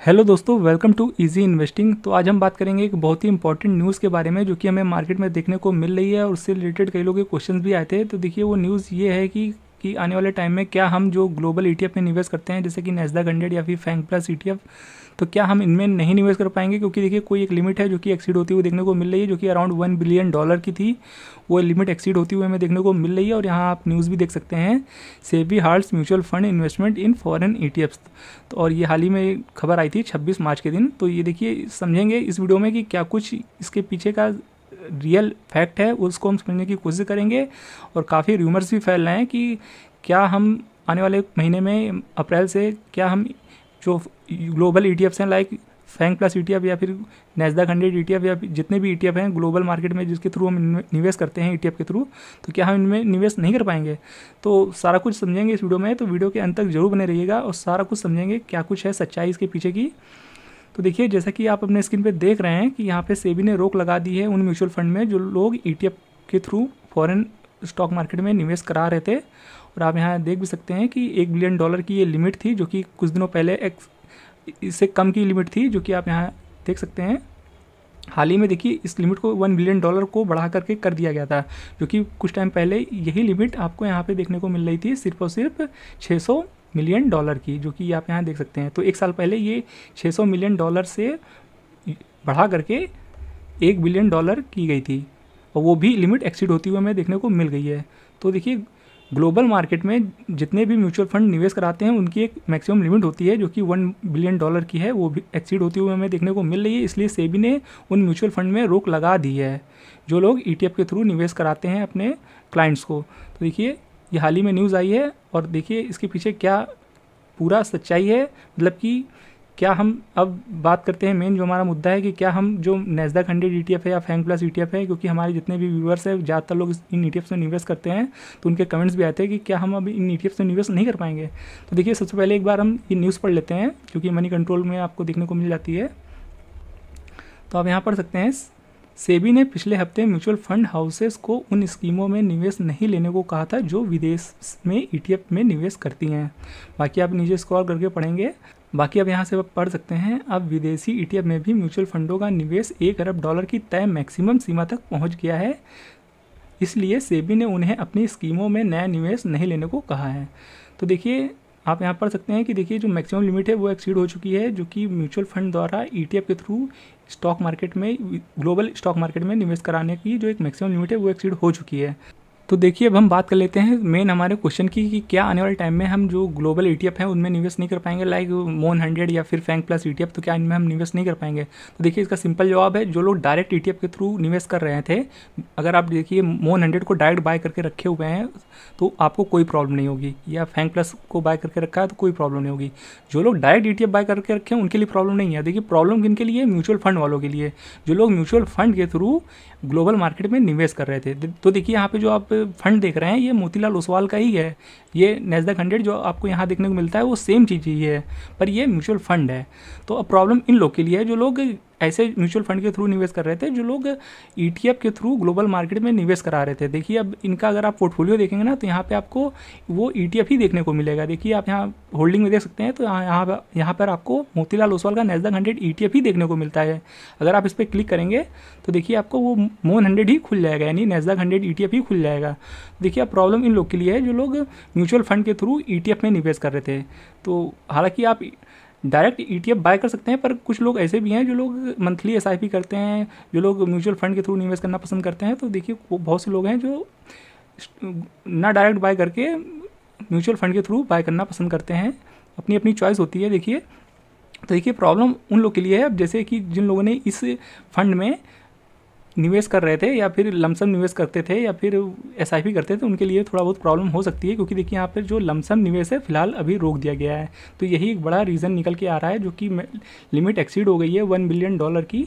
Hello दोस्तों, welcome to easy investing. तो आज हम बात करेंगे एक बहुत ही इंपॉर्टेंट न्यूज़ के बारे में जो कि हमें मार्केट में देखने को मिल रही है और उससे रिलेटेड कई लोगों के क्वेश्चंस भी आए थे। तो देखिए वो न्यूज़ ये है कि आने वाले टाइम में क्या हम जो ग्लोबल ईटीएफ में निवेश करते हैं जैसे कि नैस्डैक 100 या फिर फैंग प्लस ईटीएफ, तो क्या हम इनमें नहीं निवेश कर पाएंगे, क्योंकि देखिए कोई एक लिमिट है जो कि एक्सीड होती हुई देखने को मिल रही है जो कि अराउंड $1 बिलियन की थी। वो लिमिट एक्सीड होती हुई हमें देखने को मिल रही है। और यहाँ आप न्यूज़ भी देख सकते हैं, SEBI halts mutual fund investment in foreign ETFs. तो और ये हाल ही में खबर आई थी 26 मार्च के दिन। तो ये देखिए समझेंगे इस वीडियो में कि क्या कुछ इसके पीछे का रियल फैक्ट है, उसको हम समझने की कोशिश करेंगे। और काफ़ी रूमर्स भी फैल रहे हैं कि क्या हम आने वाले महीने में अप्रैल से क्या हम जो ग्लोबल ईटीएफ्स हैं लाइक फैंग प्लस ईटीएफ या फिर नैस्डैक 100 ईटीएफ या जितने भी ईटीएफ हैं ग्लोबल मार्केट में जिसके थ्रू हम निवेश करते हैं ईटीएफ के थ्रू, तो क्या हम इनमें निवेश नहीं कर पाएंगे। तो सारा कुछ समझेंगे इस वीडियो में, तो वीडियो के अंत तक जरूर बने रहिएगा और सारा कुछ समझेंगे क्या कुछ है सच्चाई इसके पीछे की। तो देखिए जैसा कि आप अपने स्क्रीन पे देख रहे हैं कि यहाँ पे सेबी ने रोक लगा दी है उन म्यूचुअल फंड में जो लोग ईटीएफ के थ्रू फॉरेन स्टॉक मार्केट में निवेश करा रहे थे। और आप यहाँ देख भी सकते हैं कि $1 बिलियन की ये लिमिट थी जो कि कुछ दिनों पहले इससे कम की लिमिट थी, जो कि आप यहाँ देख सकते हैं। हाल ही में देखिए इस लिमिट को $1 बिलियन को बढ़ा करके कर दिया गया था, जो कि कुछ टाइम पहले यही लिमिट आपको यहाँ पे देखने को मिल रही थी सिर्फ और सिर्फ $600 मिलियन की, जो कि आप यहाँ देख सकते हैं। तो एक साल पहले ये $600 मिलियन से बढ़ा करके $1 बिलियन की गई थी और वो भी लिमिट एक्सीड होती हुई हमें देखने को मिल गई है। तो देखिए ग्लोबल मार्केट में जितने भी म्यूचुअल फंड निवेश कराते हैं उनकी एक मैक्सिमम लिमिट होती है जो कि $1 बिलियन की है, वो भी एक्सीड होती हुई हमें देखने को मिल रही है। इसलिए सेबी ने उन म्यूचुअल फंड में रोक लगा दी है जो लोग ईटीएफ के थ्रू निवेश कराते हैं अपने क्लाइंट्स को। तो देखिए ये हाल ही में न्यूज़ आई है और देखिए इसके पीछे क्या पूरा सच्चाई है, मतलब कि क्या हम अब बात करते हैं मेन जो हमारा मुद्दा है कि क्या हम जो नैस्डैक 100 ईटीएफ है या फैंग प्लस ईटीएफ है, क्योंकि हमारे जितने भी व्यूअर्स हैं ज़्यादातर लोग इन ईटीएफ में निवेश करते हैं, तो उनके कमेंट्स भी आते हैं कि क्या हम अब इन ईटीएफ में निवेश नहीं कर पाएंगे। तो देखिए सबसे पहले एक बार हम ये न्यूज़ पढ़ लेते हैं क्योंकि मनी कंट्रोल में आपको देखने को मिल जाती है। तो आप यहाँ पढ़ सकते हैं, सेबी ने पिछले हफ्ते म्यूचुअल फंड हाउसेस को उन स्कीमों में निवेश नहीं लेने को कहा था जो विदेश में ईटीएफ में निवेश करती हैं। बाकी आप नीचे स्क्रॉल करके पढ़ेंगे। बाकी आप यहाँ से पढ़ सकते हैं, अब विदेशी ईटीएफ में भी म्यूचुअल फंडों का निवेश $1 अरब की तय मैक्सिमम सीमा तक पहुँच गया है, इसलिए सेबी ने उन्हें अपनी स्कीमों में नया निवेश नहीं लेने को कहा है। तो देखिए आप यहाँ पढ़ सकते हैं कि देखिए जो मैक्सिमम लिमिट है वो एक्सीड हो चुकी है, जो कि म्यूचुअल फंड द्वारा ईटीएफ के थ्रू स्टॉक मार्केट में ग्लोबल स्टॉक मार्केट में निवेश कराने की जो एक मैक्सिमम लिमिट है वो एक्सीड हो चुकी है। तो देखिए अब हम बात कर लेते हैं मेन हमारे क्वेश्चन की कि क्या आने वाले टाइम में हम जो ग्लोबल ईटीएफ हैं उनमें निवेश नहीं कर पाएंगे लाइक मोन 100 या फिर फैंग प्लस ईटीएफ, तो क्या इनमें हम निवेश नहीं कर पाएंगे। तो देखिए इसका सिंपल जवाब है, जो लोग डायरेक्ट ईटीएफ के थ्रू निवेश कर रहे थे, अगर आप देखिए मोन 100 को डायरेक्ट बाय करके रखे हुए हैं तो आपको कोई प्रॉब्लम नहीं होगी, या फैंग प्लस को बाय करके रखा है तो कोई प्रॉब्लम नहीं होगी। जो लोग डायरेक्ट ईटीएफ बाय करके रखे हैं उनके लिए प्रॉब्लम नहीं है। देखिए प्रॉब्लम किन के लिए, म्यूचुअल फंड वालों के लिए, जो लोग म्यूचुअल फंड के थ्रू ग्लोबल मार्केट में निवेश कर रहे थे। तो देखिए यहाँ पे जो आप फंड देख रहे हैं ये मोतीलाल ओसवाल का ही है। ये नैस्डैक 100 जो आपको यहाँ देखने को मिलता है वो सेम चीज़ ही है, पर ये म्यूचुअल फंड है। तो अब प्रॉब्लम इन लोग के लिए है जो लोग ऐसे म्यूचुअल फंड के थ्रू निवेश कर रहे थे, जो लोग ईटीएफ के थ्रू ग्लोबल मार्केट में निवेश करा रहे थे। देखिए अब इनका अगर आप पोर्टफोलियो देखेंगे ना तो यहाँ पे आपको वो ईटीएफ ही देखने को मिलेगा। देखिए आप यहाँ होल्डिंग में देख सकते हैं, तो यहाँ पर आपको मोतीलाल ओसवाल का नैस्डैक 100 ईटीएफ ही देखने को मिलता है। अगर आप इस पर क्लिक करेंगे तो देखिए आपको वो मोन 100 ही खुल जाएगा, यानी नैस्डैक 100 ईटीएफ ही खुल जाएगा। देखिए अब प्रॉब्लम इन लोग के लिए है जो लोग म्यूचुअल फंड के थ्रू ईटीएफ में निवेश कर रहे थे। तो हालांकि आप डायरेक्ट ईटीएफ बाय कर सकते हैं, पर कुछ लोग ऐसे भी हैं जो लोग मंथली एसआईपी करते हैं, जो लोग म्यूचुअल फंड के थ्रू निवेश करना पसंद करते हैं। तो देखिए वो बहुत से लोग हैं जो ना डायरेक्ट बाय करके म्यूचुअल फंड के थ्रू बाय करना पसंद करते हैं, अपनी अपनी चॉइस होती है। देखिए तो देखिए प्रॉब्लम उन लोग के लिए है, अब जैसे कि जिन लोगों ने इस फंड में निवेश कर रहे थे या फिर लमसम निवेश करते थे या फिर एसआईपी करते थे, उनके लिए थोड़ा बहुत प्रॉब्लम हो सकती है, क्योंकि देखिए यहाँ पर जो लमसम निवेश है फिलहाल अभी रोक दिया गया है। तो यही एक बड़ा रीज़न निकल के आ रहा है, जो कि लिमिट एक्सीड हो गई है $1 बिलियन की।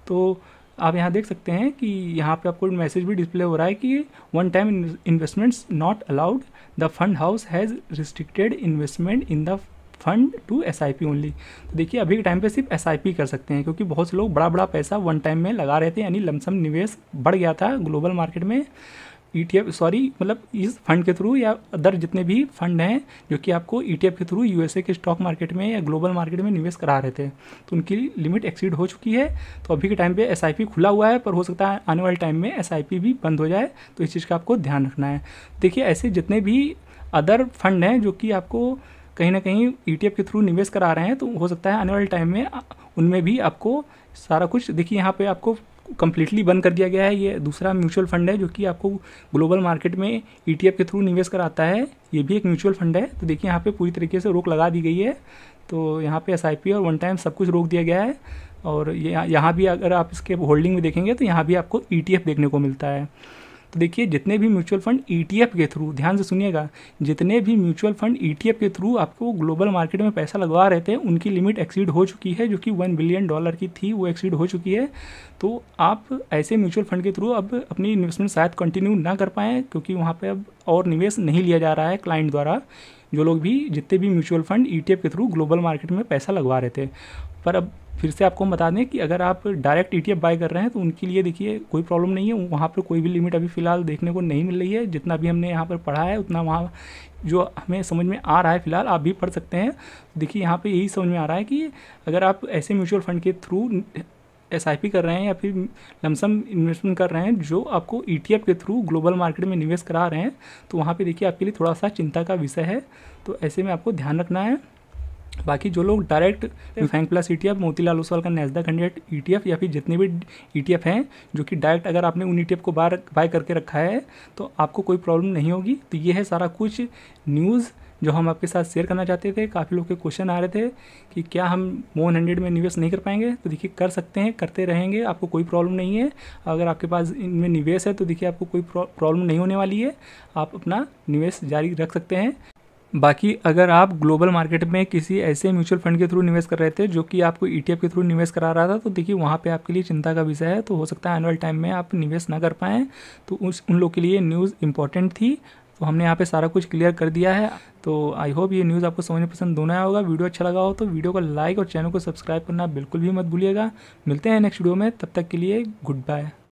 तो आप यहाँ देख सकते हैं कि यहाँ पे आपको मैसेज भी डिस्प्ले हो रहा है कि one time investments not allowed, the fund house has restricted investment in the fund to SIP only. तो देखिए अभी के टाइम पे सिर्फ एसआईपी कर सकते हैं, क्योंकि बहुत से लोग बड़ा बड़ा पैसा वन टाइम में लगा रहे थे, यानी लमसम निवेश बढ़ गया था ग्लोबल मार्केट में ETF मतलब इस फंड के थ्रू या अदर जितने भी फंड हैं जो कि आपको ETF के थ्रू यूएसए के स्टॉक मार्केट में या ग्लोबल मार्केट में निवेश करा रहे थे, तो उनकी लिमिट एक्सीड हो चुकी है। तो अभी के टाइम पे SIP खुला हुआ है, पर हो सकता है आने वाले टाइम में SIP भी बंद हो जाए, तो इस चीज़ का आपको ध्यान रखना है। देखिए ऐसे जितने भी अदर फंड हैं जो कि आपको कहीं ना कहीं ETF के थ्रू निवेश करा रहे हैं, तो हो सकता है आने वाले टाइम में उनमें भी आपको सारा कुछ, देखिए यहाँ पे आपको कम्प्लीटली बंद कर दिया गया है। ये दूसरा म्यूचुअल फंड है जो कि आपको ग्लोबल मार्केट में ETF के थ्रू निवेश कराता है, ये भी एक म्यूचुअल फंड है। तो देखिए यहाँ पे पूरी तरीके से रोक लगा दी गई है, तो यहाँ पे SIP और वन टाइम सब कुछ रोक दिया गया है। और यहाँ भी अगर आप इसके होल्डिंग में देखेंगे तो यहाँ भी आपको ETF देखने को मिलता है। तो देखिए जितने भी म्यूचुअल फंड ETF के थ्रू, ध्यान से सुनिएगा, जितने भी म्यूचुअल फंड ETF के थ्रू आपको ग्लोबल मार्केट में पैसा लगवा रहे थे, उनकी लिमिट एक्सीड हो चुकी है, जो कि $1 बिलियन की थी, वो एक्सीड हो चुकी है। तो आप ऐसे म्यूचुअल फंड के थ्रू अब अपनी इन्वेस्टमेंट शायद कंटिन्यू ना कर पाएँ, क्योंकि वहाँ पर अब और निवेश नहीं लिया जा रहा है क्लाइंट द्वारा, जो लोग भी जितने भी म्यूचुअल फंड ETF के थ्रू ग्लोबल मार्केट में पैसा लगवा रहे थे। पर अब फिर से आपको हम बता दें कि अगर आप डायरेक्ट ETF बाय कर रहे हैं तो उनके लिए देखिए कोई प्रॉब्लम नहीं है, वहाँ पर कोई भी लिमिट अभी फ़िलहाल देखने को नहीं मिल रही है। जितना भी हमने यहाँ पर पढ़ा है उतना वहाँ जो हमें समझ में आ रहा है फ़िलहाल, आप भी पढ़ सकते हैं। देखिए यहाँ पे यही समझ में आ रहा है कि अगर आप ऐसे म्यूचुअल फंड के थ्रू SIP कर रहे हैं या फिर लमसम इन्वेस्टमेंट कर रहे हैं जो आपको ETF के थ्रू ग्लोबल मार्केट में निवेश करा रहे हैं, तो वहाँ पे देखिए आपके लिए थोड़ा सा चिंता का विषय है। तो ऐसे में आपको ध्यान रखना है। बाकी जो लोग direct FANG plus ETF, Motilal Oswal का नैस्डैक 100 ETF या फिर जितने भी ETF हैं जो कि डायरेक्ट अगर आपने उन ETF को बाय करके रखा है तो आपको कोई प्रॉब्लम नहीं होगी। तो ये है सारा कुछ न्यूज़ जो हम आपके साथ शेयर करना चाहते थे। काफ़ी लोग के क्वेश्चन आ रहे थे कि क्या हम मोन 100 में निवेश नहीं कर पाएंगे, तो देखिए कर सकते हैं, करते रहेंगे, आपको कोई प्रॉब्लम नहीं है। अगर आपके पास इनमें निवेश है तो देखिए आपको कोई प्रॉब्लम नहीं होने वाली है, आप अपना निवेश जारी रख सकते हैं। बाकी अगर आप ग्लोबल मार्केट में किसी ऐसे म्यूचुअल फंड के थ्रू निवेश कर रहे थे जो कि आपको ETF के थ्रू निवेश करा रहा था, तो देखिए वहाँ पे आपके लिए चिंता का विषय है। तो हो सकता है आने वाले टाइम में आप निवेश ना कर पाएँ, तो उन लोग के लिए न्यूज़ इंपॉर्टेंट थी। तो हमने यहाँ पे सारा कुछ क्लियर कर दिया है। तो आई होप ये न्यूज़ आपको समझने पसंद दोनों आया होगा। वीडियो अच्छा लगा हो तो वीडियो को लाइक और चैनल को सब्सक्राइब करना बिल्कुल भी मत भूलिएगा। मिलते हैं नेक्स्ट वीडियो में, तब तक के लिए गुड बाय।